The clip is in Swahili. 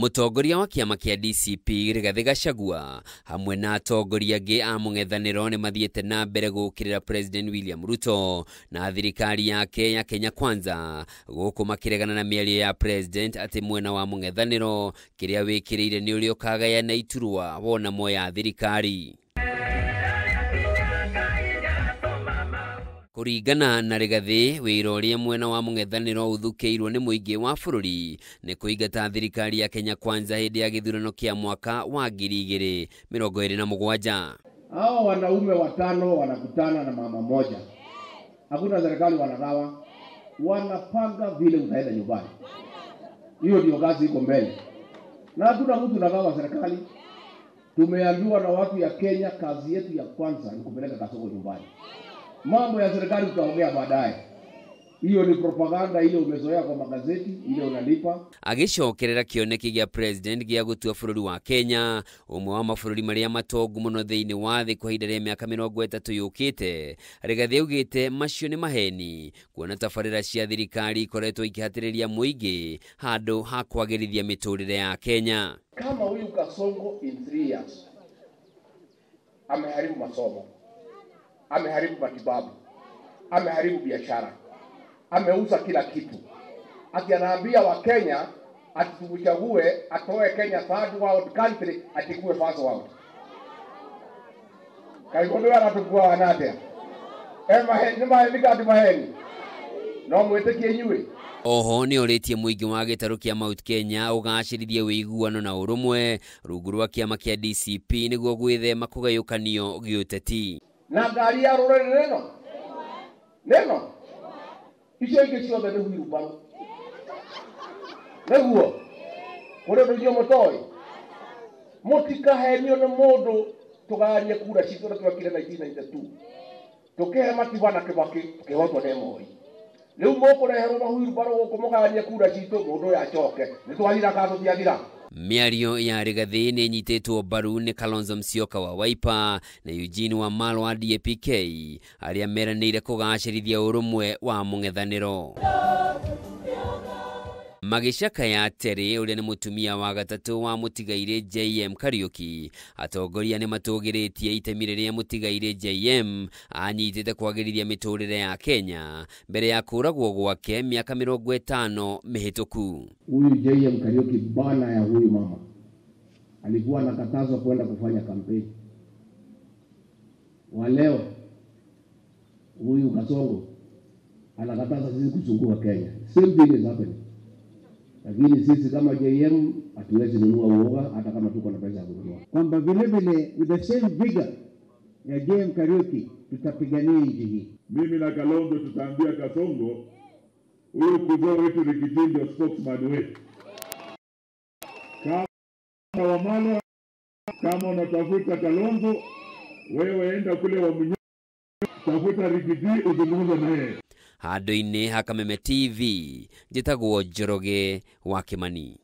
Mutongoria wa kiama kia DCP Rigathi Gachagua hamwe na atongoria angĩ a mũng'ethanĩro nĩ mathiĩte na mbere gũkĩrĩra President William Ruto na thirikari yake ya Kenya Kwanza gũkũ makĩregana na mĩario ya President atĩ mwena wa mũng'ethanĩro kĩrĩa wĩkĩrĩire nĩ ũrĩa ũkagayana iturwa wona moya thirikari. Kũringana na Rigathi, wĩra ũrĩa mwena wa mũng'ethanĩro ũthukĩirwo nĩ mũingĩ wa bũrũri nĩ kũingata thirikari ya Kenya Kwanza hĩndĩ ya gĩthurano kĩa mwaka wa 2027. Hao wanaume watano wanakutana na mama moja. Hakuna serikali wanagawa. Wanapanga vile utaenda nyumbani. Hiyo ndio kazi iko mbele. Na hakuna mtu anagawa serikali. Tumeambiwa na watu ya Kenya kazi yetu ya kwanza ni kupeleka Kasongo nyumbani. Mambo ya serikali tutaongea baadaye. Hiyo ni propaganda ile umezoea kwa magazeti, ile unalipa. Agicokerera kĩoneki gĩa President gĩa gũtua bũrũri wa Kenya, ũmwe wa mabũrũri marĩa matongu mũno thĩinĩ wa thĩ kwa ihinda rĩa mĩaka 30 yũkĩte. Rigathi augĩte macio nĩ maheni, kuona tabarĩra cia thirikari ikoretwo ikihatĩrĩria mũingĩ handũ ha kwagĩrithia mĩtũrĩre ya Kenya. Kama huyu Kasongo in 3 years ameharibu masomo, ameharibu matibabu, ameharibu biashara, ameuza kila kitu. Akianaambia wa Kenya atuchague atoe Kenya third world country atikue first world. Kaikondo anatukua wanate. Maheni. No mwĩtĩkie inyuĩ. Oho nĩ ũrĩtie mũingĩ wa gĩtarũ kĩa Mount Kenya ũgacĩrithie wĩiguano na ũrũmwe rungu rwa kĩama kĩa DCP nĩguo gwĩthema kũgayũkanio gĩũteti. Na ngari ya rũrĩrĩ neno icio ingĩ ciothe nĩ wheelbarrow. Nĩguo kũrĩ ũndũ icio mũtoĩ mũtikahenio nĩ mũndũ tũganie kura citũ na twakire 1992 tũkĩhe Matiba na Kĩbakĩ tũkĩhotwo nĩ Moi. Rĩu mũkũreherwo wheelbarrow gũkũ mũganie kura citũ mũndũ ũyũ acoke nĩtwathira kana tũtiathira. Mĩario ya Rigathi nĩ nyitĩtwo mbaru nĩ Kalonzo Musyoka wa Wiper na Eugene Wamalwa wa DAP-K arĩa meranĩire kũgacĩrithia ũrũmwe wa mũng'ethanĩro. Magĩcakaya Terry ũrĩa nĩ mũtumia wa gatatũ wa mũtigaire JM Kariuki, atongoria nĩ matũgĩrĩtie itemi rĩrĩa mũtigaire JM anyitĩte kwagĩrithia mĩtũrĩre ya Kenya mbere ya kũragwo gwake mĩaka 50 mĩhĩtũku. Huyu JM Kariuki bana ya huyu mama alikuwa anakatazwa kwenda kufanya kampeni. Wa leo huyu Kasongo anakataza sisi kuzunguka Kenya. Same thing is happening. Lakini sisi kama JM hatuwezi nunua uoga hata kama tuko na pesa ya kununua. Kwamba vile vile with the same vigor ya JM Kariuki tutapigania nchi hii. Mimi na Kalonzo tutaambia Kasongo huyu kuzao wetu Rigiji ndio spokesman wetu. Kama Wamalwa, kama unatafuta Kalonzo, wewe enda kule Wamunyo, tafuta Rigiji uzungumze naye. Handũ-inĩ ha Kameme TV, njĩtagwo Njoroge wa Kimani.